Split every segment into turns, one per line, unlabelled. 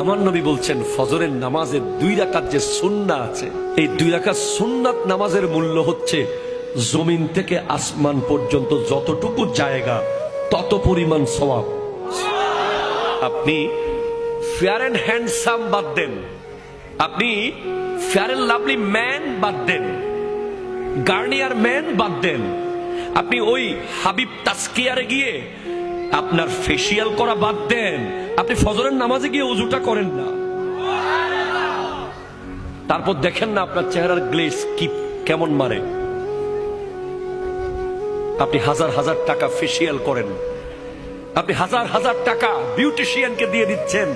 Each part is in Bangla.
আমার নবী বলছেন ফজরের নামাজের 2 রাকাত যে সুন্নাত আছে, এই 2 রাকাত সুন্নাত নামাজের মূল্য হচ্ছে জমিন থেকে আসমান পর্যন্ত যতটুকু জায়গা তত পরিমাণ সওয়াব। আপনি ফেয়ার এন্ড হ্যান্ডসাম বাদ দেন, আপনি ফেয়ার এন্ড লাভলি ম্যান বাদ দেন, গার্নিয়ার ম্যান বাদ দেন, আপনি ওই হাবিব তাসকিয়ারে গিয়ে আপনার ফেসিয়াল করা বাদ দেন, আপনি ফজরের নামাজে গিয়ে ওযুটা করেন না, তারপর দেখেন না আপনার চেহারার গ্লেজ কি কেমন মারে। আপনি হাজার হাজার টাকা ফেসিয়াল করেন, আপনি হাজার হাজার টাকা বিউটিশিয়ানকে দিয়ে দিচ্ছেন,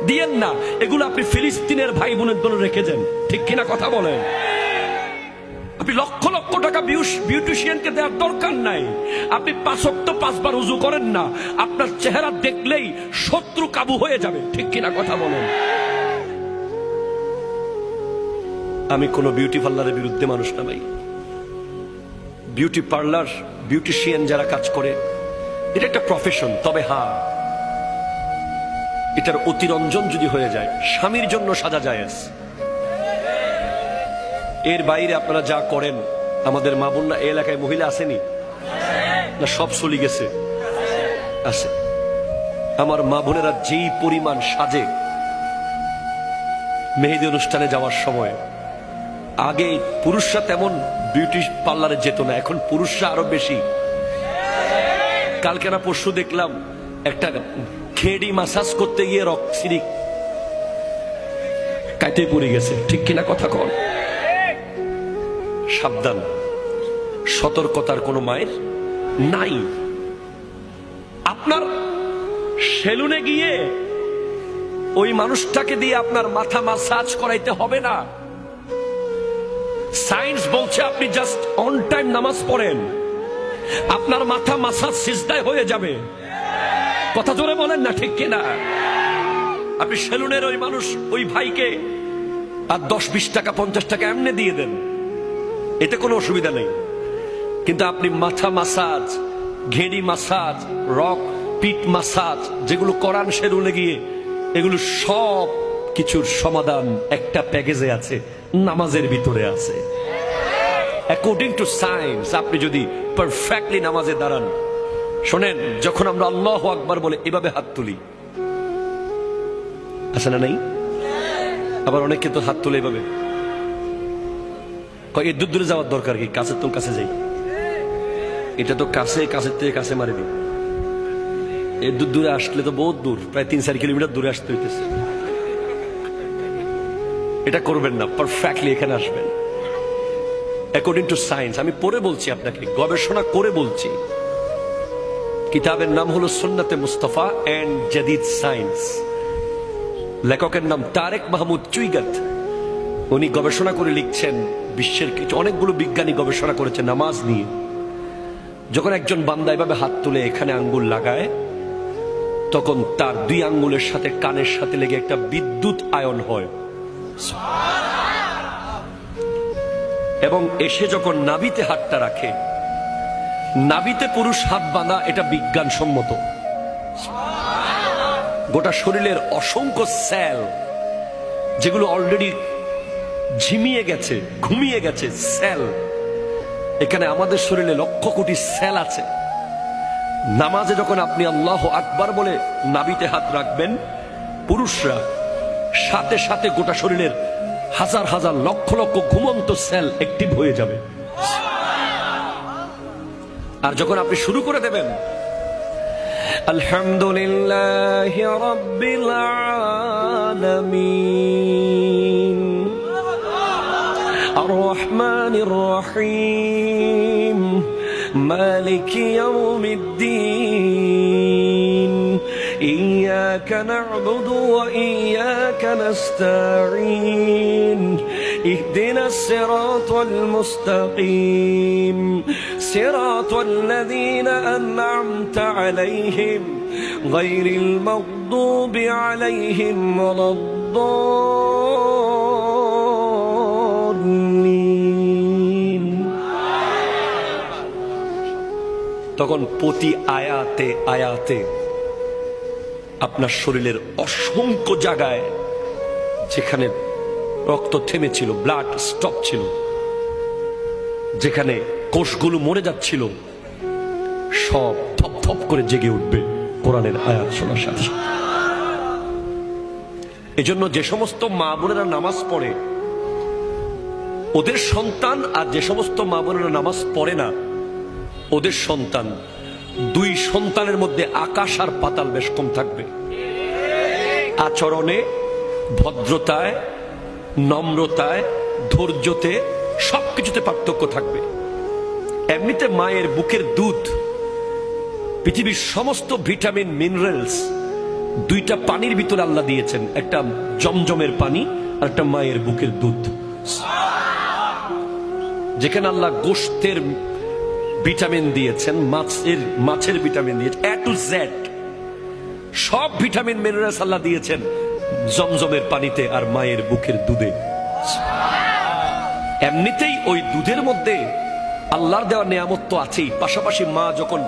দিয়েন না, এগুলো আপনি ফিলিস্তিনের ভাই বোনের জন্য রেখে যান, ঠিক কিনা কথা বলেন? আপনি লক্ষ লক্ষ টাকা বিউটিশিয়ানকে দেওয়ার দরকার নাই। আপনি 5 ওয়াক্ত 5 বার ওযু করেন না, আপনার চেহারা দেখলেই শত্রু কাবু হয়ে যাবে, ঠিক কিনা কথা বলেন? আমি কোন বিউটি পার্লারের বিরুদ্ধে মানুষ না ভাই। বিউটি পার্লার, বিউটিশিয়ান যারা কাজ করে এটা একটা প্রফেশন, তবে হ্যাঁ এটার অতিরঞ্জন যদি হয়ে যায়, স্বামীর জন্য সাজা জায়েজ। এর বাইরে আপনারা যা করেন, আমাদের মা বোনরা এই এলাকায় মহিলা আসেনি না, সব চলে গেছে, আছে। আমার মা বোনেরা যেই পরিমাণ সাজে মেহেদি অনুষ্ঠানে যাওয়ার সময়, আগে পুরুষরা তেমন বিউটি পার্লারে যেত না, এখন পুরুষরা আরো বেশি। কালকে না পরশু দেখলাম একটা খেড়ি মাসাজ করতে গিয়ে রক্সিরি কাইতে পড়ে গেছে, ঠিক কিনা কথা কন? সাবধান, সতর্কতার কোনো মায়ের নাই। আপনার সেলুনে গিয়ে ওই মানুষটাকে দিয়ে আপনার মাথা মাসাজ করাইতে হবে না। সায়েন্স বলছে আপনি জাস্ট অন টাইম নামাজ পড়েন, আপনার মাথা মাসাজ সিজদায় হয়ে যাবে। কথা জোরে বলেন না, ঠিক কিনা? আপনি সেলুনের ওই মানুষ, ওই ভাইকে আর 10-20 টাকা 50 টাকা এমনি দিয়ে দেন, এতে কোনো অসুবিধা নেই। কিন্তু আপনি মাথা মাসাজ, ঘেড়ি মাসাজ, রক পিঠ মাসাজ যেগুলো করান সেলুনে গিয়ে, এগুলো সব কিছুর সমাধান একটা প্যাকেজে আছে, নামাজের ভিতরে আছে। অ্যাকর্ডিং টু সায়েন্স আপনি যদি পারফেক্টলি নামাজে দাঁড়ান, শোনেন, যখন আমরা আল্লাহু আকবার বলে এভাবে হাত তুলি, আছে না নাই? আবার অনেকে তো হাত তুলে এভাবে, এর দূর দূরে যাওয়ার দরকার কি, কাছে তো কাছে যাই, এটা তো কাছে, কাছের থেকে কাছে মারি দিই, এর দূর দূরে আসলে তো বহুত দূর, প্রায় 3-4 কিলোমিটার দূরে আসতে হইতেছে। এটা করবেন না, পারফেক্টলি এখানে আসবেন অ্যাকর্ডিং টু সায়েন্স। আমি পড়ে বলছি আপনাকে, গবেষণা করে বলছি। কিতাবের নাম হলো সুন্নাতে মুস্তাফা এন্ড জাদিদ সায়েন্স, লেখকের নাম তারেক মাহমুদ চুইগাত। উনি গবেষণা করে লিখছেন, বিশ্বের কিছু অনেকগুলো বিজ্ঞানী গবেষণা করেছে নামাজ নিয়ে। যখন একজন বান্দা এভাবে হাত তুলে এখানে আঙ্গুল লাগায়, তখন তার 2 আঙ্গুলের সাথে কানের সাথে লেগে একটা বিদ্যুৎ আয়ন হয়, এবং এসে যখন নাভিতে হাতটা রাখে, নাভিতে পুরুষ হাত বাঁধা, এটা বিজ্ঞানসম্মত। গোটা শরীরের অসংখ্য সেল যেগুলো অলরেডি ঝিমিয়ে গেছে, ঘুমিয়ে গেছে সেল, এখানে আমাদের শরীরে লক্ষ কোটি সেল আছে। নামাজে যখন আপনি আল্লাহু আকবার বলে নাভিতে হাত রাখবেন, পুরুষরা সাথে সাথে গোটা শরীরের হাজার হাজার লক্ষ লক্ষ ঘুমন্ত সেল অ্যাক্টিভ হয়ে যাবে। আর যখন আপনি শুরু করে দেবেন আলহামদুলিল্লাহি রাব্বিল আলামিন আর রহমানির রহিম মালিকি ইয়াউমিদ্দিন إياك نعبد وإياك نستعين اهدنا الصراط المستقيم صراط الذين أنعمت عليهم غير المغضوب عليهم ولا الضالين। তখন প্রতি আয়াতে আয়াতে আপনার শরীরের অসংখ্য জায়গায় যেখানে রক্ত থেমেছিল, ব্লাড স্টপ ছিল, যেখানে কোষগুলো মরে যাচ্ছিল, সব থপ থপ করে জেগে উঠবে কোরআনের আয়াত শোনার সাথে সাথে। এজন্য যে সমস্ত মা বোনেরা নামাজ পড়ে ওদের সন্তান, আর যে সমস্ত মা বোনেরা নামাজ পড়ে না ওদের সন্তান, দুই সন্তানের মধ্যে আকাশ আর পাতাল বেশ কম থাকবে। আচরণে, ভদ্রতায়, নম্রতায়, ধৈর্যতে, সবকিছুতে পার্থক্য থাকবে। এমনিতে মায়ের বুকের দুধ, পৃথিবীর সমস্ত ভিটামিন মিনারেলস দুইটা পানির ভিতরে আল্লাহ দিয়েছেন, একটা জমজমের পানি আর একটা মায়ের বুকের দুধ। যেখানে আল্লাহ গোশতের ভিটামিন দিয়েছেন, মাছের ভিটামিন দিয়েছেন, এ টু জেড সব ভিটামিন মিনারেলস আল্লাহ দিয়েছেন জমজমের পানিতে আর মায়ের বুকের দুধে। এমনিতেই ওই দুধের মধ্যে আল্লাহর দেওয়া নিয়ামত তো আছেই, পাশাপাশি মা যখন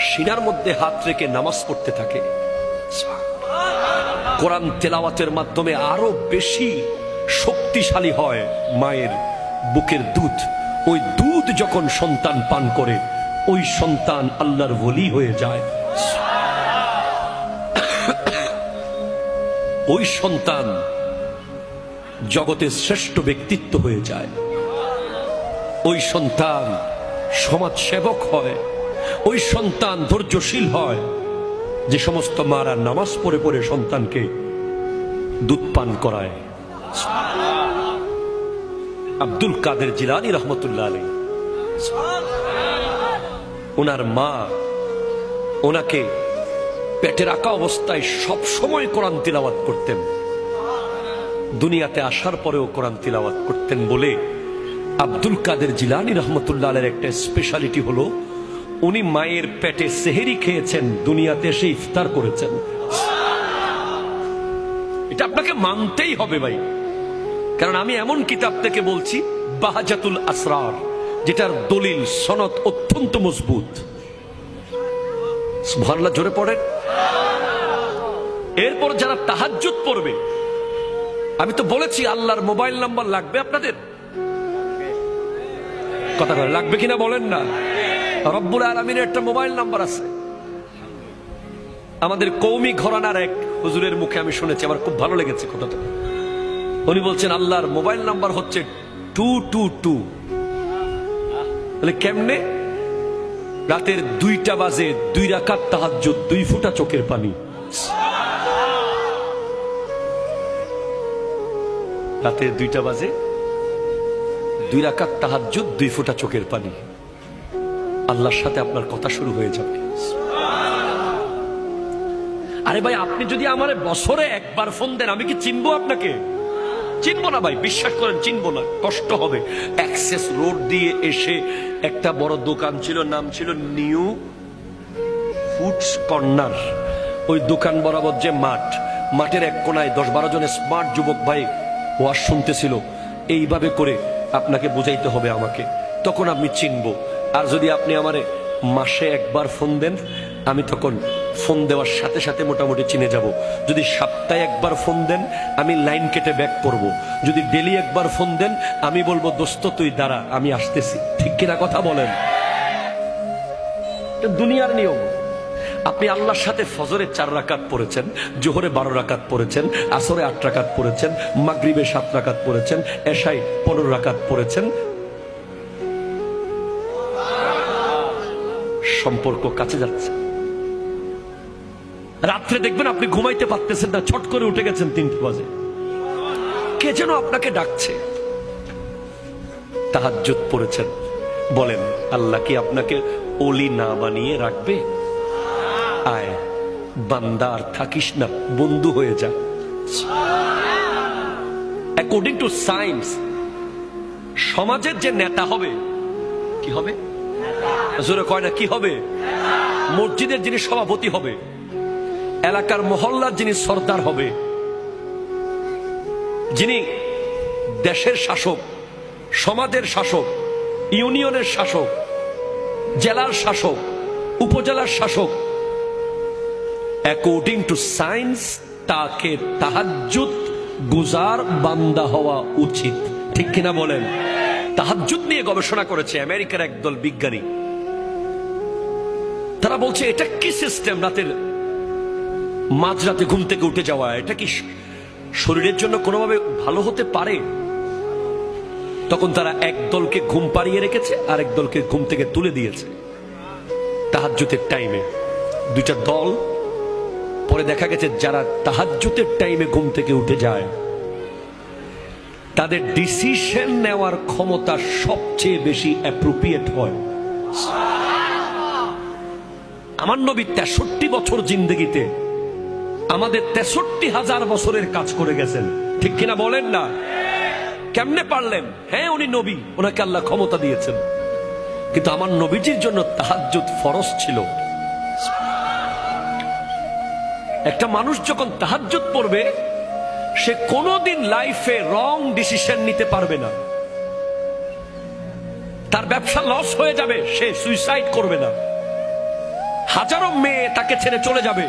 সিনার মধ্যে হাত রেখে নামাজ পড়তে থাকে, কোরআন তেলাওয়াতের মাধ্যমে আরো বেশি শক্তিশালী হয় মায়ের বুকের দুধ। ওই দুধ যখন সন্তান পান করে ওই সন্তান আল্লাহর ওলি হয়ে যায়। ওই সন্তান জগতের শ্রেষ্ঠ ব্যক্তিত্ব হয়ে যায়। ওই সন্তান সমাজ সেবক হয়। ওই সন্তান ধৈর্যশীল হয়। যে সমস্ত মারা নামাজ পড়ে পড়ে সন্তানকে দুধ পান করায়। আব্দুল কাদের জিলানী রহমতুল্লাহ আলাইহি, ওনার মা ওনাকে পেটে রাখা অবস্থায় সব সময় কোরআন তিলাওয়াত করতেন। দুনিয়াতে আসার পরেও কোরআন তিলাওয়াত করতেন বলে আব্দুল কাদের জিলানী রহমতুল্লাহ আলাইহির একটা স্পেশালিটি হলো উনি মায়ের পেটে সেহেরি খেয়েছেন, দুনিয়াতে এসে ইফতার করেছেন। এটা আপনাকে মানতেই হবে ভাই, কারণ আমি এমন কিতাব থেকে বলছি বাহাজাতুল আসরার, যেটার দলিল সনদ অত্যন্ত মজবুত। সুবহানাল্লাহ জোরে পড়েন। এরপর যারা তাহাজ্জুদ পড়বে, আমি তো বলেছি আল্লাহর মোবাইল নাম্বার লাগবে আপনাদের, কথা বলে লাগবে কিনা বলেন না। রব্বুল আলামিনের একটা মোবাইল নাম্বার আছে। আমাদের কওমি ঘরানার এক হুজুরের মুখে আমি শুনেছি, আমার খুব ভালো লেগেছে কথাটা। উনি বলছেন আল্লাহর মোবাইল নাম্বার হচ্ছে 222। তাহলে কেমনে? রাতের 2টা বাজে 2 রাকাত তাহাজ্জুদ, 2 ফোঁটা চোখের পানি। রাতের 2টা বাজে 2 রাকাত তাহাজ্জুদ, 2 ফোঁটা চোখের পানি। আল্লাহর সাথে আপনার কথা শুরু হয়ে যাবে। আরে ভাই, আপনি যদি আমার বছরে একবার ফোন দেন, আমি কি চিনবো আপনাকে? চিনবো না ভাই, বিশ্বাস করেন চিনবো না, কষ্ট হবে। অ্যাক্সেস রোড দিয়ে এসে একটা বড় দোকান ছিল, নাম ছিল নিউ ফুডস কর্নার। ওই দোকান বরাবর যে মাঠ, মাঠের এক কোনায় 10-12 জন স্মার্ট যুবক ভাই ওয়াজ শুনতেছিল। এইভাবে করে আপনাকে বুঝাইতে হবে আমাকে, তখন আপনি চিনবো। আর যদি আপনি আমারে মাসে একবার ফোন দেন, আমি তখন ফোন দেওয়ার সাথে সাথে মোটামুটি চিনে যাব। যদি সপ্তাহে একবার ফোন দেন, আমি লাইন কেটে ব্যাক করব। যদি ডেলি একবার ফোন দেন, আমি বলবো দোস্ত তুই দাঁড়া, আমি আসতেছি। ঠিক কিনা কথা বলেন? দুনিয়ার নিয়ম। আপনি আল্লাহর সাথে ফজরে 4 রাকাত পড়েছেন, জোহরে 12 রাকাত পড়েছেন, আসরে 8 রাকাত পড়েছেন, মাগরিবে 7 রাকাত পড়েছেন, এশায় 15 রাকাত পড়েছেন। সম্পর্ক কাছে যাচ্ছে। রাত্রে দেখবেন আপনি ঘুমাইতে পারতেছেন না, ছট করে উঠে গেছেন 3টে বাজে, কে যেন আপনাকে ডাকছে। তাহাজ্জুদ পড়েছেন, বলেন আল্লাহ কি আপনাকে ওলি না বানিয়ে রাখবে? আয় বান্দা, আর থাকিস না, বন্ধু হয়ে যা। অ্যাকর্ডিং টু সায়েন্স, সমাজের যে নেতা হবে, কি হবে? জোরে কয় না, কি হবে? মসজিদের যিনি সভাপতি হবে, এলাকার মহল্লার যিনি সর্দার হবে, যিনি দেশের শাসক, সমাজের শাসক, ইউনিয়নের শাসক, জেলার শাসক, উপজেলার শাসক, অ্যাকর্ডিং টু সায়েন্স তাকে তাহাজ্জুদ গুজার বান্দা হওয়া উচিত। ঠিক কিনা বলেন? তাহাজ্জুদ নিয়ে গবেষণা করেছে আমেরিকার একদল বিজ্ঞানী। তারা বলছে এটা কি সিস্টেম, রাতের মাঝরাতে ঘুম থেকে উঠে যাওয়া, এটা কি শরীরের জন্য কোনোভাবে ভালো হতে পারে? তখন তারা এক দলকে ঘুম পাড়িয়ে রেখেছে আর এক দলকে ঘুম থেকে তুলে দিয়েছে তাহাজ্জুদের টাইমে, দুইটা দল। পরে দেখা গেছে যারা তাহাজ্জুদের টাইমে ঘুম থেকে উঠে যায় তাদের ডিসিশন নেওয়ার ক্ষমতা সবচেয়ে বেশি অ্যাপ্রোপ্রিয়েট হয়। আমার নবী 63 বছর জিন্দেগিতে আমাদের 63,000 বছরের কাজ করে গেছেন। ঠিক কিনা বলেন না? কেমনে পারলেন? হ্যাঁ, উনি নবী, ওনাকে আল্লাহ ক্ষমতা দিয়েছেন, কিন্তু আমার নবীজির জন্য তাহাজ্জুদ ফরজ ছিল। একটা মানুষ যখন তাহাজ্জুদ পড়বে সে কোনোদিন লাইফে রং ডিসিশন নিতে পারবে না। তার ব্যবসা লস হয়ে যাবে, সে সুইসাইড করবে না। হাজারো মেয়ে তাকে ছেড়ে চলে যাবে,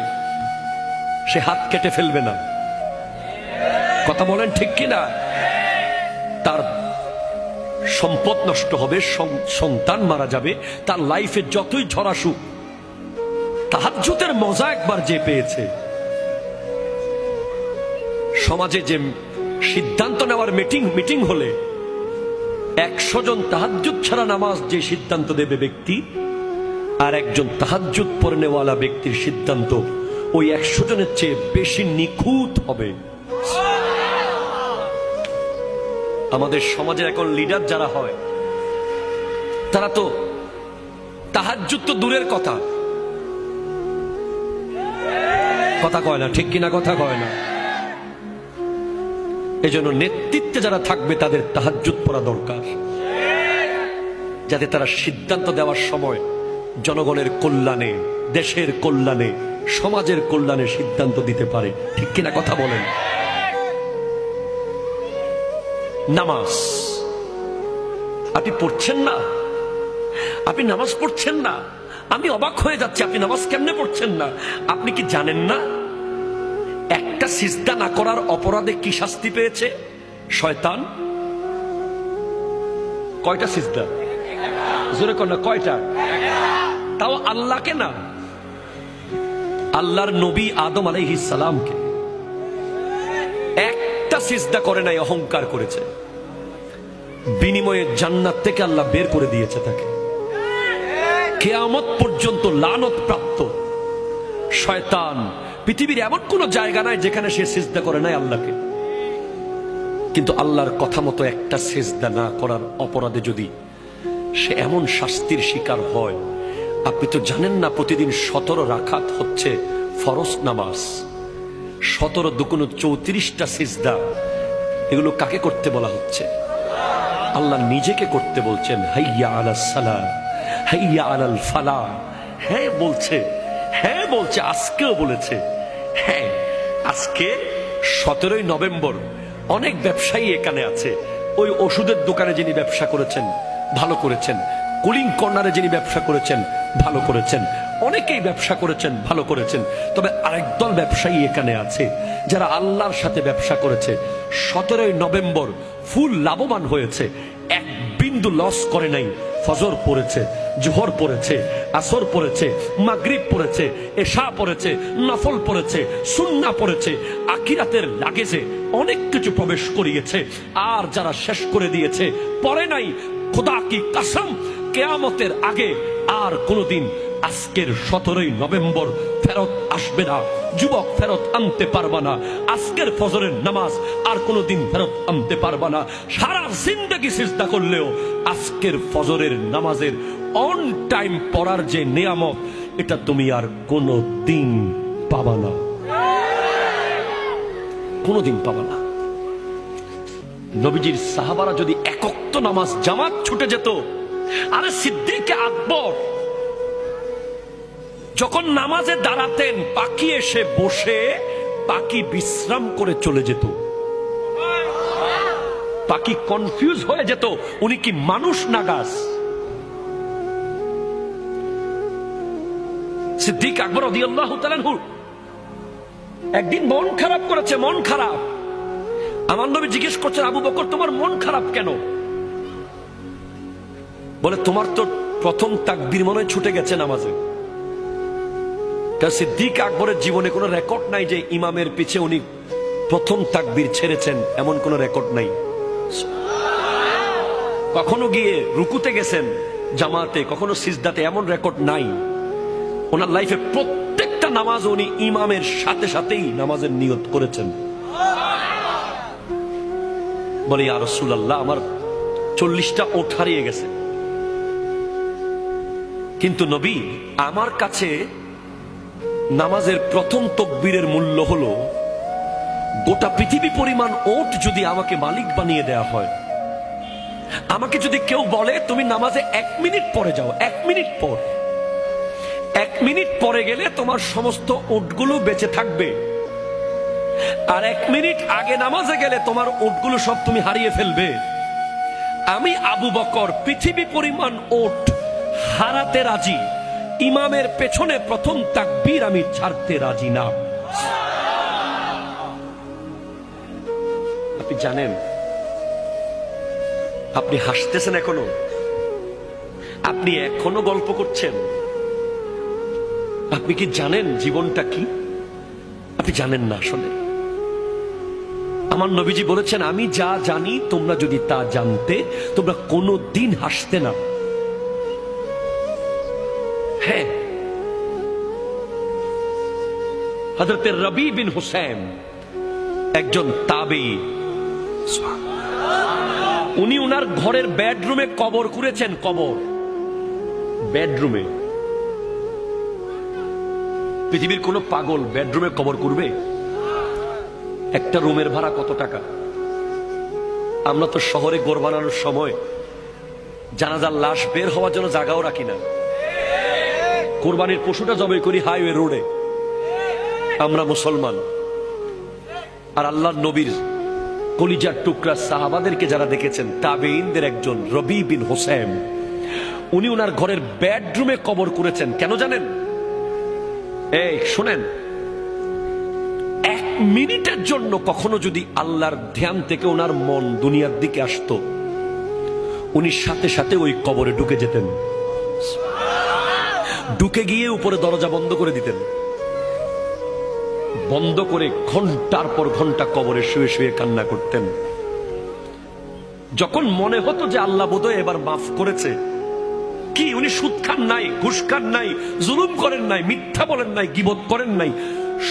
সে হাত কেটে ফেলবে না। কথা বলেন ঠিক কিনা? তার সম্পদ নষ্ট হবে, সন্তান মারা যাবে, তার লাইফে যতই ঝড় আসুক, তাহাজ্জুদের মজা একবার যে পেয়েছে। সমাজে যে সিদ্ধান্ত নেওয়ার মিটিং হলে 100 জন তাহাজ্জুদ ছাড়া নামাজ যে সিদ্ধান্ত দেবে ব্যক্তি, আর একজন তাহাজ্জুদ পড়নেওয়ালা ব্যক্তির সিদ্ধান্ত ওই 100 জনের চেয়ে বেশি নিখুঁত হবে। আমাদের সমাজের এখন লিডার যারা হয় তারা তো তাহাজ্জুদ তো দূরের কথা, কথা কয় না। ঠিক কিনা? কথা কয় না। এজন্য নেতৃত্বে যারা থাকবে তাদের তাহাজ্জুদ পড়া দরকার, যাতে তারা সিদ্ধান্ত দেওয়ার সময় জনগণের কল্যাণে, দেশের কল্যাণে, সমাজের কল্যাণে সিদ্ধান্ত দিতে পারে। ঠিক কিনা? কথা বলেন। নামাজ আপনি পড়ছেন না, আপনি নামাজ পড়ছেন না, আমি অবাক হয়ে যাচ্ছি। আপনি নামাজ কেমনে পড়ছেন না? আপনি কি জানেন না একটা সিজদা না করার অপরাধে কি শাস্তি পেয়েছে শয়তান? কয়টা সিজদা? জোরে কর না, কয়টা? তাও আল্লাহকে না, আল্লাহর নবী আদম আলাইহিস সালামকে। একটা সিজদা করে নাই, অহংকার করেছে, বিনিময়ে জান্নাত থেকে আল্লাহ বের করে দিয়েছে তাকে। কিয়ামত পর্যন্ত লানত প্রাপ্ত শয়তান। পৃথিবীর এমন কোন জায়গা নাই যেখানে সে সিজদা করে নাই আল্লাহকে, কিন্তু আল্লাহর কথা মতো একটা সিজদা না করার অপরাধে যদি সে এমন শাস্তির শিকার হয়, আপনি তো জানেন না প্রতিদিন 17 রাকাত হচ্ছে ফরজ নামাজ, 17 দুগুণ 34টা সিজদা। এগুলো কাকে করতে বলা হচ্ছে? আল্লাহ নিজেকে করতে বলছেন। হাইয়া আলাস সালাহ, হাইয়া আলাল ফালাহ। হ্যাঁ বলছে, হ্যাঁ বলছে, আজকেও বলেছে। হ্যাঁ, আজকে 17ই নভেম্বর অনেক ব্যবসায়ী এখানে আছে। ওই ওষুধের দোকানে যিনি ব্যবসা করেছেন ভালো করেছেন, কুলিং কর্নারে যিনি ব্যবসা করেছেন ভালো করেছেন, অনেকেই ব্যবসা করেছেন ভালো করেছেন। তবে আরেক দল ব্যবসায়ী এখানে আছে যারা আল্লাহর সাথে ব্যবসা করেছে, 17ই নভেম্বর ফুল লাভবান হয়েছে, এক বিন্দু লস করে নাই। ফজর পড়েছে, জোহর পড়েছে, আসর পড়েছে, মাগরিব পড়েছে, এশা পড়েছে, নফল পড়েছে, সুন্নাহ পড়েছে, আখিরাতের লাগেজে অনেক কিছু প্রবেশ করিয়েছে। আর যারা শেষ করে দিয়েছে, পড়ে নাই, খোদা কি কসম, কিয়ামতের আগে আর কোনদিন আজকের 17ই নভেম্বর ফেরত আসবে না। যুবক ফেরত আনতে পারবা না আজকের ফজরের নামাজ, আর কোনদিন ফেরত আনতে পারবা না। সারা জিন্দেগি সিজদা করলেও আজকের ফজরের নামাজের অন টাইম পড়ার যে নিয়ামত, এটা তুমি আর কোনদিন পাবা না, কোনদিন পাবা না। নবীজির সাহাবারা যদি এক ওয়াক্ত নামাজ জামাত ছুটে যেত, আরে সিদ্দিক আকবর যখন নামাজে দাঁড়াতেন, পাখি এসে বসে পাখি বিশ্রাম করে চলে যেত। পাখি কনফিউজ হয়ে যেত, উনি কি মানুষ না গাছ? সিদ্দিক আকবর রাদিয়াল্লাহু তাআলা আনহু একদিন মন খারাপ করেছে, মন খারাপ। আমার নবী জিজ্ঞেস করছেন, আবু বকর তোমার মন খারাপ কেন? বলে তোমার তো প্রথম তাকবীর মনে হয় ছুটে গেছে নামাজে। সিদ্দিক আকবরের জীবনে কোনো রেকর্ড নাই যে ইমামের পিছে উনি প্রথম তাকবীর ছেড়েছেন, এমন কোন রেকর্ড নাই। কখনো গিয়ে রুকুতে গেছেন জামাতে, কখনো সিজদাতে, এমন রেকর্ড নাই। ওনার লাইফে প্রত্যেকটা নামাজ উনি ইমামের সাথে সাথেই নামাজের নিয়ত করেছেন। বলে ইয়া রাসূলুল্লাহ, আমার 40টা ওঠ হারিয়ে গেছে, কিন্তু নবী আমার কাছে নামাজের প্রথম তাকবীরের মূল্য হলো গোটা পৃথিবী পরিমাণ ওট যদি আমাকে মালিক বানিয়ে দেয়া হয়। আমাকে যদি কেউ বলে তুমি নামাজে 1 মিনিট পরে যাও, 1 মিনিট পর, 1 মিনিট পরে গেলে তোমার সমস্ত ওটগুলো বেঁচে থাকবে, আর 1 মিনিট আগে নামাজে গেলে তোমার ওটগুলো সব তুমি হারিয়ে ফেলবে। আমি আবু বকর পৃথিবী পরিমাণ ওট হারাতে রাজি, ইমামের পেছনে প্রথম তাকবীর আমি ছাড়তে রাজি না। আপনি জানেন, আপনি হাসতেছেন এখনো, আপনি এখনো গল্প করছেন। আপনি কি জানেন জীবনটা কি? আপনি জানেন না আসলে। আমার নবীজি বলেছেন, আমি যা জানি তোমরা যদি তা জানতে তোমরা কোনো দিন হাসতে না। হ্যাঁ, হযরত রবি বিন হুসাইন একজন তাবেঈ, উনি উনার ঘরের বেডরুমে কবর করেছেন। কবর বেডরুমে। পৃথিবীর কোন পাগল বেডরুমে কবর করবে? একটা রুমের ভাড়া কত টাকা? আমরা তো শহরে ঘর বানানোর সময় জানাজার লাশ বের হওয়ার জন্য জায়গাও রাখি না। কোরবানির পশুটা জবাই করি হাইওয়ে রোডে। আমরা মুসলমান। আর আল্লাহর নবীর কলিজার টুকরা সাহাবাদেরকে যারা দেখেছেন, তাবেঈনদের একজন রবি বিন হুসাইন, উনি ওনার ঘরের বেডরুমে কবর করেছেন। কেন জানেন? এই শুনেন, 1 মিনিটের জন্য কখনো যদি আল্লাহর ধ্যান থেকে ওনার মন দুনিয়ার দিকে আসতো, উনি সাথে সাথে ওই কবরে ঢুকে যেতেন। ঢুকে গিয়ে উপরে দরজা বন্ধ করে দিতেন, বন্ধ করে ঘন্টার পর ঘন্টা কবরে শুয়ে শুয়ে কান্না করতেন। যখন মনে হতো যে আল্লাহ বোধহয় এবার মাফ করেছে, কি উনি সুদ খান নাই, ঘুষ খান নাই, জুলুম করেন নাই, মিথ্যা বলেন নাই, গীবত করেন নাই,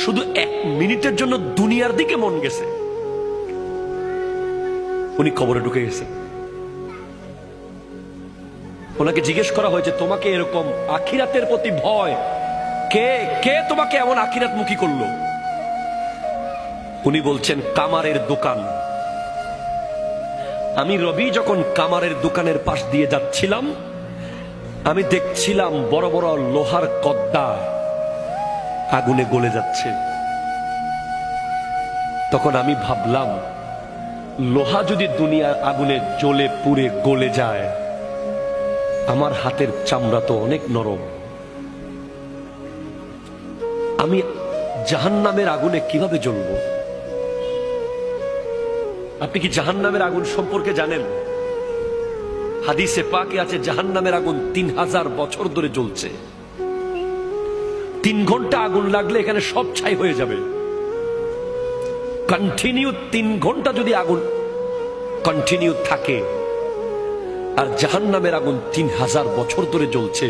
শুধু 1 মিনিটের জন্য দুনিয়ার দিকে মন গেছে, উনি কবরে ঢুকে গেছেন। ওনাকে জিজ্ঞেস করা হয়েছে, তোমাকে এরকম আখিরাতের প্রতি ভয় কে কে তোমাকে এমন আখিরাত মুখী করলো? উনি বলছেন, কামারের দোকান। আমি রবি যখন কামারের দোকানের পাশ দিয়ে যাচ্ছিলাম, আমি দেখছিলাম বড় বড় লোহার কদ্দা আগুনে গলে যাচ্ছে। তখন আমি ভাবলাম, লোহা যদি দুনিয়ার আগুনে জ্বলে পুড়ে গলে যায়, আমার হাতের চামড়া তো অনেক নরম, আমি জাহান্নামের আগুনে কিভাবে জ্বলবো? আপনি কি জাহান্নামের আগুন সম্পর্কে জানেন? হাদিসে পাকে আছে, জাহান্নামের আগুন 3000 বছর ধরে জ্বলছে। 3 ঘন্টা আগুন লাগলে এখানে সব ছাই হয়ে যাবে। কন্টিনিউ 3 ঘন্টা যদি আগুন কন্টিনিউ থাকে, আর জাহান্নামের আগুন 3000 বছর ধরে জ্বলছে,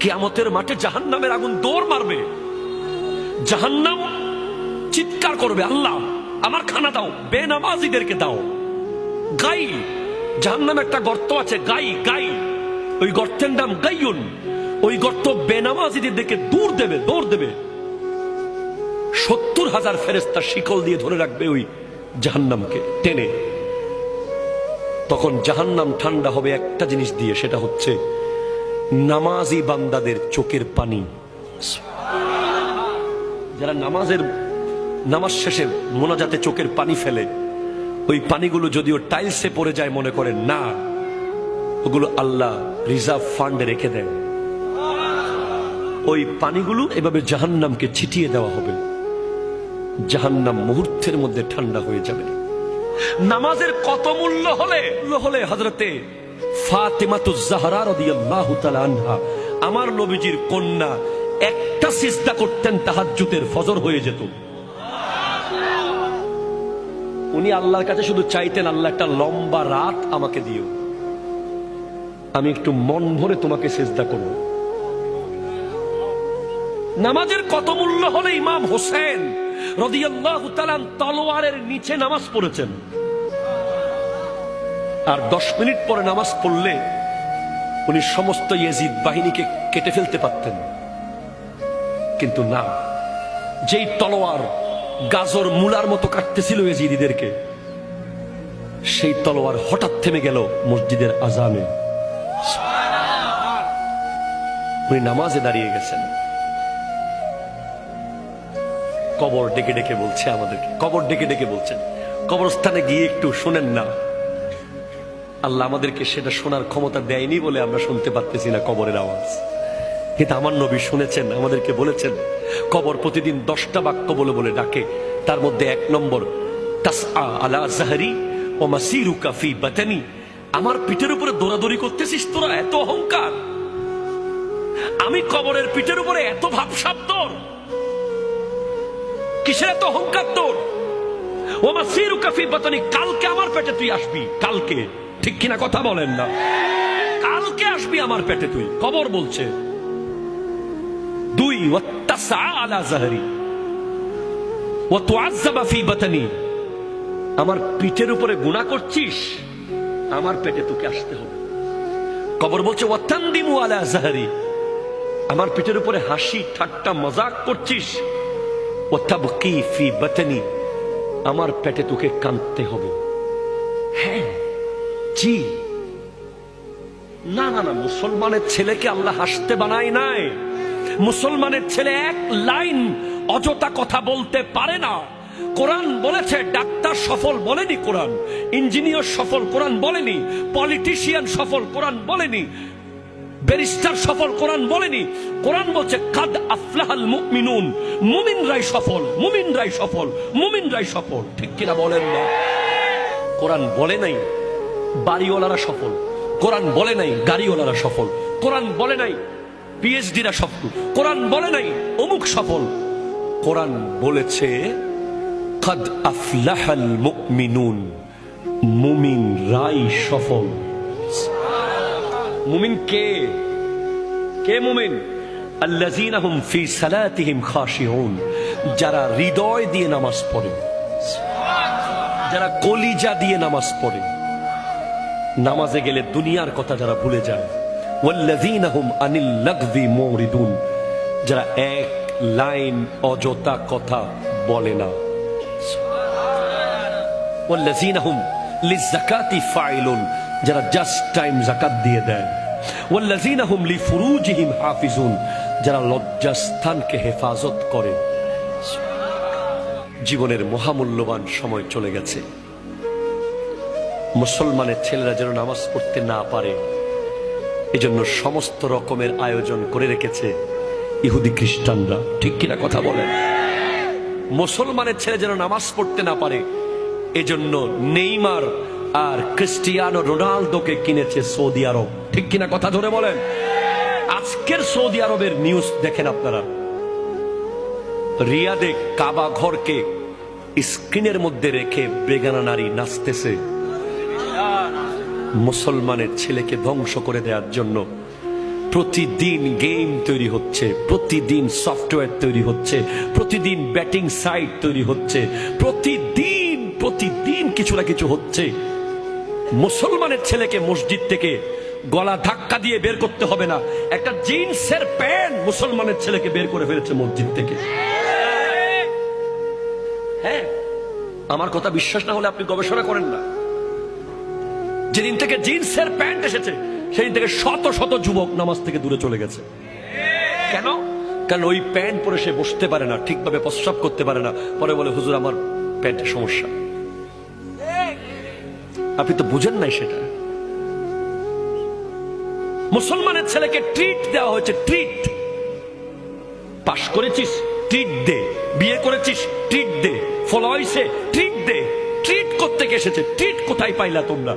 কিয়ামতের মাঠে জাহান্নামের আগুন দৌড় মারবে। জাহান্নাম চিৎকার করবে, আল্লাহ আমার খানা দাও, বেনামাজিদেরকে দাও। গাই, জাহান্নামে একটা গর্ত আছে, গাই গাই, ওই গর্তের নাম গাইয়ুন। ওই গর্ত বেনামাজিদের দিকে দৌড় দেবে, দৌড় দেবে। 70,000 ফেরেশতা শিকল দিয়ে ধরে রাখবে ওই জাহান্নামকে টেনে। তখন জাহান্নাম ঠান্ডা হবে একটা জিনিস দিয়ে, সেটা হচ্ছে নামাজি বান্দাদের চোখের পানি। যারা নামাজ শেষে মোনাজাতে চোখের পানি ফেলে, ওই পানিগুলো যদিও টাইলসে পড়ে যায় মনে করেন না, ওগুলো আল্লাহ রিজার্ভ ফান্ডে রেখে দেন। ওই পানিগুলো এভাবে জাহান্নামকে ছিটিয়ে দেওয়া হবে। জাহান্নাম মুহূর্তের মধ্যে ঠান্ডা হয়ে যাবে। নামাজের কত মূল্য হলে হযরতে ফাতেমাতুজ জাহরা রাদিয়াল্লাহু তাআলা আনহা আমার নবীজির কন্যা একটা সিজদা করতেন তাহাজ্জুদের ফজর হয়ে যেত। উনি আল্লাহর কাছে শুধু চাইতেন, আল্লাহ একটা লম্বা রাত আমাকে দিও, আমি একটু মন ভরে তোমাকে সিজদা করব। নামাজের কত মূল্য হলে ইমাম হোসেন রাদিয়াল্লাহু তাআলা তলোয়ারের নিচে নামাজ পড়েছেন, আর 10 মিনিট পরে নামাজ পড়লে উনি সমস্ত ইয়াজিদ বাহিনীকে কেটে ফেলতে পারতেন। কিন্তু না, যেই তলোয়ার গাজর মূলার মতো কাটতেছিল ইয়াজিদিদেরকে, সেই তলোয়ার হঠাৎ থেমে গেল মসজিদের আজানে। উনি নামাজে দাঁড়িয়ে গেছেন। কবর ডেকে ডেকে বলছে আমাদেরকে, কবর ডেকে ডেকে বলছেন, কবরস্থানে গিয়ে একটু শোনেন না। আল্লাহ আমাদেরকে সেটা শোনার ক্ষমতা দেয়নি বলে আমরা শুনতে পারতেছি না কবরের আওয়াজ, কিন্তু আমার নবী শুনেছেন, আমাদেরকে বলেছেন কবর প্রতিদিন 10টা বাক্য বলে বলে ডাকে। তার মধ্যে 1 নম্বর, তাসআ আলা জাহরি ওয়া মাসিরুকা ফি বাতানি, আমার পিঠের উপরে দৌড়াদৌড়ি করতেছিস তোরা, এত অহংকার। আমি কবরের পিঠের উপরে এত ভাবসাব তোর, কিসের এত অহংকার তোর? ওয়া মাসিরুকা ফি বাতানি, কালকে আমার পেটে তুই আসবি, কালকে, ঠিক কিনা কথা বলেন না? কালকে আসবি আমার পেটে তুই, কবর বলছে। 2, ওয়াত্তাসআ আলা জাহরি ওয়া তুআজ্জাবা ফি বাতানি, আমার পিঠের উপরে গুনাহ করছিস, আমার পেটে তোকে আসতে হবে। কবর বলছে ওয়াতানদিমু আলা জাহরি, আমার পিঠের উপরে হাসি ঠাট্টা মজাক করছিস, ওয়াতাবকি ফি বাতানি, আমার পেটে তোকে কাঁদতে হবে। হ্যাঁ, জি, না না না, মুসলমানের ছেলেকে আল্লাহ হাসতে বানায় নাই। মুসলমানের ছেলে এক লাইন অযথা কথা বলতে পারে না। কোরআন বলেছে ডাক্তার সফল বলেনি, কোরআন ইঞ্জিনিয়ার সফল কোরআন বলেনি, পলিটিশিয়ান সফল কোরআন বলেনি, ব্যারিস্টার সফল কোরআন বলেনি। কোরআন বলছে কাদ আফলাহাল মুমিনুন, মুমিনরাই সফল, মুমিনরাই সফল, মুমিনরাই সফল, ঠিক কিনা বলেন না? কোরআন বলে নাই বাড়িওয়ালারা সফল, কোরআন বলে নাই গাড়িওয়ালারা সফল, কোরআন বলে নাই পিএইচডিরা সফল, কোরআন বলে নাই অমুক সফল। কোরআন বলেছে কাদ আফলাহাল মুমিনুন, মুমিনরাই সফল। মুমিন কে? কে মুমিন? আল্লাযীনা হুম ফি সালাতিহিম খাশিউন, যারা হৃদয় দিয়ে নামাজ পড়ে, যারা কলিজা দিয়ে নামাজ পড়ে, নামাজে গেলে দুনিয়ার কথা যারা ভুলে যায়। ওয়াল্লাযীনা হুম আনিল লাগযি মুরিদুন, যারা এক লাইন অযথা কথা বলে না। ওয়াল্লাযীনা হুম লিযাকাতি ফাইলুন, যারা জাস্ট টাইম যাকাত দিয়ে দেয়। ওয়াল্লাযীনা হুম লিফুরুজিহিম হাফিজুন, যারা লজ্জাস্থানকে হেফাজত করে। জীবনের মহামূল্যবান সময় চলে গেছে। মুসলমানের ছেলেরা যেন নামাজ পড়তে না পারে, এজন্য সমস্ত রকমের আয়োজন করে রেখেছে ইহুদি খ্রিস্টানরা, ঠিক কিনা কথা বলেন? মুসলমানের ছেলে যেন নামাজ পড়তে না পারে, এজন্য নেইমার আর ক্রিস্টিয়ানো রোনালদোকে কিনেছে সৌদি আরব, ঠিক কিনা কথা ধরে বলেন? আজকের সৌদি আরবের নিউজ দেখেন আপনারা, রিয়াদে কাবা ঘরকে স্ক্রিনের মধ্যে রেখে বেগানা নারী নাচতেছে। মুসলমানের ছেলেকে ধ্বংস করে দেওয়ার জন্য প্রতিদিন গেম তৈরি হচ্ছে, প্রতিদিন সফটওয়্যার তৈরি হচ্ছে, প্রতিদিন ব্যাটিং সাইট তৈরি হচ্ছে, প্রতিদিন প্রতিদিন কিছু না কিছু হচ্ছে। মুসলমানের ছেলেকে মসজিদ থেকে গলা ধাক্কা দিয়ে বের করতে হবে না, একটা জিন্সের প্যান্ট মুসলমানের ছেলেকে বের করে ফেলেছে মসজিদ থেকে। হ্যাঁ, আমার কথা বিশ্বাস না হলে আপনি গবেষণা করেন না। যেদিন থেকে জিন্সের প্যান্ট এসেছে সেদিন থেকে শত শত যুবক নামাজ থেকে দূরে চলে গেছে। কেন? কারণ ওই প্যান্ট পরে সে বসতে পারে না, ঠিকভাবে প্রস্রাব করতে পারে না, পরে বলে হুজুর আমার প্যান্টের সমস্যা। আপনি তো বুঝেন নাই সেটা। মুসলমানের ছেলেকে ট্রিট দেওয়া হয়েছে, ট্রিট। পাশ করেছিস, ট্রিট দে। বিয়ে করেছিস ট্রিট দে, ফলো হইছে ট্রিট দে। ট্রিট করতে এসেছে, ট্রিট কোথায় পাইলা তোমরা?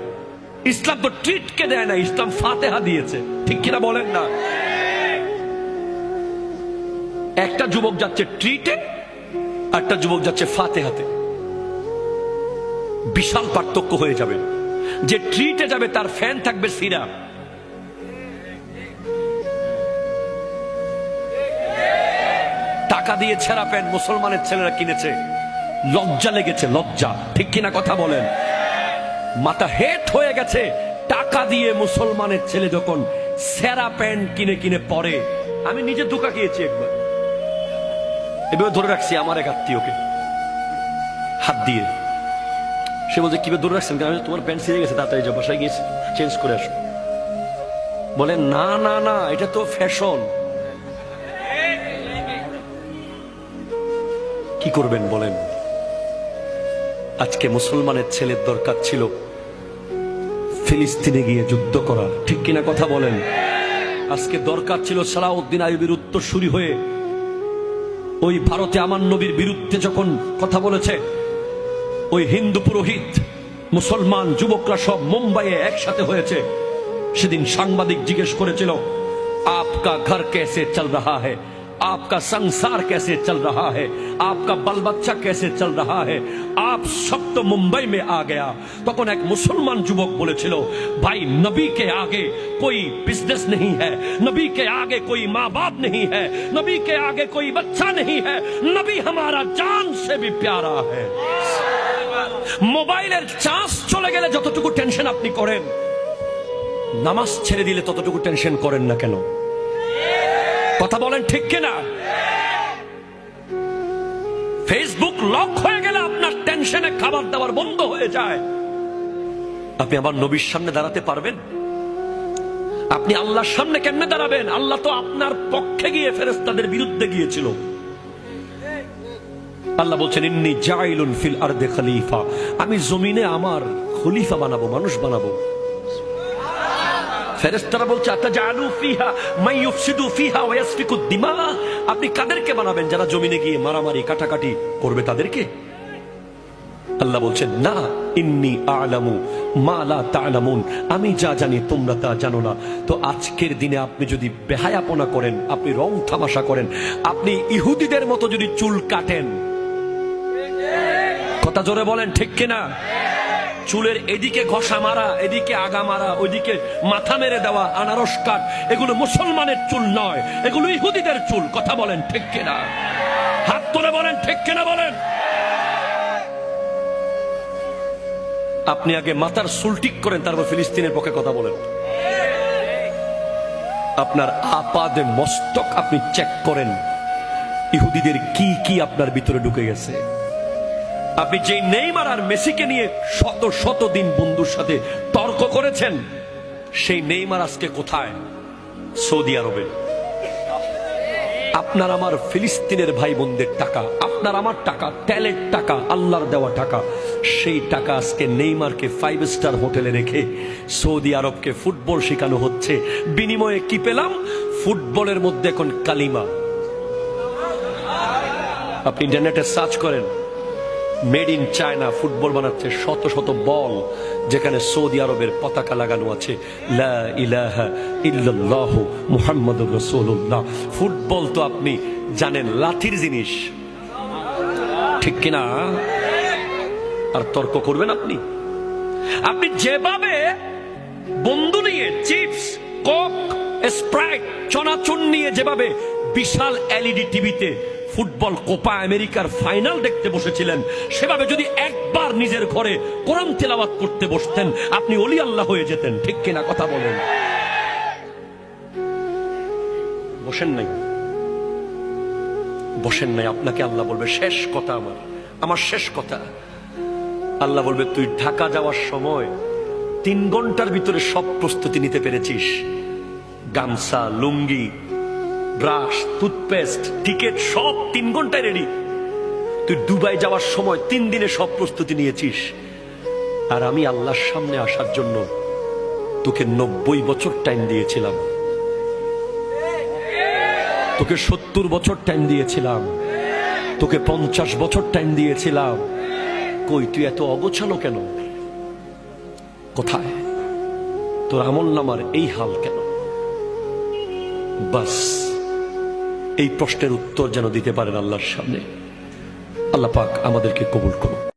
ইসলাম তো ট্রিট কে দেয় না, ইসলাম ফাতেহা দিয়েছে, ঠিক কিনা বলেন না? একটা যুবক যাচ্ছে ট্রিটে, একটা যুবক যাচ্ছে ফাতেহাতে। বিশাল পার্থক্য হয়ে যাবে। যে ট্রিটে যাবে তার ফ্যান থাকবে সিরা, টাকা দিয়ে ছেঁড়া প্যান্ট মুসলমানের ছেলেরা কিনেছে, লজ্জা লেগেছে, লজ্জা, ঠিক কিনা কথা বলেন? মাথা হেট হয়ে গেছে। টাকা দিয়ে মুসলমানের ছেলে যখন ছেঁড়া প্যান্ট কিনে কিনে পরে, আমি নিজে ধোকা খেয়েছি একবার, এভাবে ধরে রাখছি আমার এক আত্মীয়কে হাত দিয়ে। সে বলছে কিভাবে ধরে রাখছেন? তোমার প্যান্ট ছিঁড়ে গেছে, তাড়াতাড়ি যাও, বাসায় গিয়ে চেঞ্জ করে আসো। বলে না না না, এটা তো ফ্যাশন। কি করবেন বলেন? আজকে মুসলমানের ছেলের দরকার ছিল ফিলিস্তিনে গিয়ে যুদ্ধ করা, ঠিক কিনা কথা বলেন? আজকে দরকার ছিল সালাউদ্দিন আইয়ুবের উত্তরসূরি হয়ে ওই ভারতে আমার নবীর বিরুদ্ধে যখন কথা বলেছে, ওই হিন্দু পুরোহিত মুসলমান যুবকরা সব মুম্বাইয়ে একসাথে হয়েছে। সেদিন সাংবাদিক জিজ্ঞেস করেছিল, আপকা ঘর कैसे चल रहा है, आपका संसार कैसे चल रहा है, आपका बाल बच्चा कैसे चल रहा है, आप सब तो मुंबई में आ गया। তখন এক মুসলমান যুবক বলেছিল, भाई नबी के आगे कोई बिजनेस नहीं है, नबी के आगे कोई माँ बाप नहीं है, नबी के आगे कोई बच्चा नहीं है, नबी हमारा जान से भी प्यारा है। মোবাইলের চার্জ চলে গেলে যতটুকু টেনশন আপনি করেন, নামাজ ছেড়ে দিলে ততটুকু টেনশন করেন না কেন? কথা বলেন ঠিক কিনা? ফেসবুক লক হয়ে গেলে আপনার টেনশনে খাবার দাবার বন্ধ হয়ে যায়। আপনি আবার নবীর সামনে দাঁড়াতে পারবেন? আপনি আল্লাহর সামনে কেমনে দাঁড়াবেন? আল্লাহ তো আপনার পক্ষে গিয়ে ফেরেশতাদের বিরুদ্ধে গিয়েছিল। আল্লাহ বলছেন, ইন্নী জাইলুন ফিল আরদে খলিফা, আমি জমিনে আমার খলিফা বানাবো, মানুষ বানাবো। ফেরেশতারা বলছে, আতাজালু ফিহা মান ইউফসিদু ফিহা ওয়া ইয়াসফিকু দিমা, আপনি কাদেরকে বানাবেন যারা জমিনে গিয়ে মারামারি কাটাকাটি করবে তাদেরকে? আল্লাহ বলছেন, না, ইন্নী আ'লামু মা লা তা'লামুন, আমি যা জানি তোমরা তা জানো না। তো আজকের দিনে আপনি যদি বেহায়াপনা করেন, আপনি রং তামাশা করেন, আপনি ইহুদিদের মতো যদি চুল কাটেন, কথা জোরে বলেন ঠিক কিনা? চুলের এদিকে ঘষা মারা, এদিকে আগা মারা, ওইদিকে মাথা মেরে দেওয়া, আনারস কাট, এগুলো মুসলমানের চুল নয়, এগুলো ইহুদিদের চুল। কথা বলেন ঠিক কিনা? হাত তুলে বলেন ঠিক কিনা বলেন। আপনি আগে মাথার চুল ঠিক করেন, তারপর ফিলিস্তিনের পক্ষে কথা বলেন। আপনার আপাদে মস্তক আপনি চেক করেন, ইহুদিদের কি কি আপনার ভিতরে ঢুকে গেছে। আপনি যে নেইমার আর মেসিকে নিয়ে শত শত দিন বন্ধুর সাথে তর্ক করেছেন, সেই নেইমার আজকে কোথায়? সৌদি আরবে। আপনার আমার ফিলিস্তিনের ভাই বোনদের টাকা, আপনার আমার টাকা, তেলের টাকা, আল্লাহর দেওয়া টাকা, সেই টাকা আজকে নেইমারকে 5 স্টার হোটেলে রেখে সৌদি আরবকে ফুটবল শেখানো হচ্ছে। বিনিময়ে কি পেলাম? ফুটবলের মধ্যে এখন কালিমা। আপনি ইন্টারনেটে সার্চ করেন, মেড ইন চায়না ফুটবল বানাচ্ছে, শত শত বল যেখানে সৌদি আরবের পতাকা লাগানো আছে, লা ইলাহা ইল্লাল্লাহু মুহাম্মাদুর রাসূলুল্লাহ। ফুটবল তো আপনি জানেন লাঠির জিনিস, ঠিক কিনা? আর তর্ক করবেন আপনি? আপনি যেভাবে বন্ধু নিয়ে চিপস, কোক, স্প্রাইট, চনাচুর নিয়ে যেভাবে বিশাল এলইডি টিভিতে ফুটবল কোপা আমেরিকার ফাইনাল দেখতে বসেছিলেন, সেভাবে যদি একবার নিজের ঘরে কোরআন তেলাওয়াত করতে বসতেন, আপনি ওলি আল্লাহ হয়ে যেতেন, ঠিক কিনা? কথা বলেন। বসেন নাই, বসেন নাই। আপনাকে আল্লাহ বলবে, শেষ কথা আমার শেষ কথা। আল্লাহ বলবে, তুই ঢাকা যাওয়ার সময় 3 ঘন্টার ভিতরে সব প্রস্তুতি নিতে পেরেছিস, গামছা, লুঙ্গি, ব্রাশ, টুথপেস্ট, টিকেট সব 3 ঘন্টায় রেডি। তুই দুবাই যাওয়ার সময় 3 দিনে সব প্রস্তুতি নিয়েছিস। আর আমি আল্লাহর সামনে আসার জন্য তোকে 90 বছর টাইম দিয়েছিলাম, তোকে 70 বছর টাইম দিয়েছিলাম, তোকে 50 বছর টাইম দিয়েছিলাম, কই তুই এত অগোছালো কেন? কোথায় তোর আমল নামার এই হাল কেন? বাস এই প্রশ্নের উত্তর যেন দিতে পারেন আল্লাহর সামনে। আল্লাহ পাক আমাদেরকে কবুল করুন।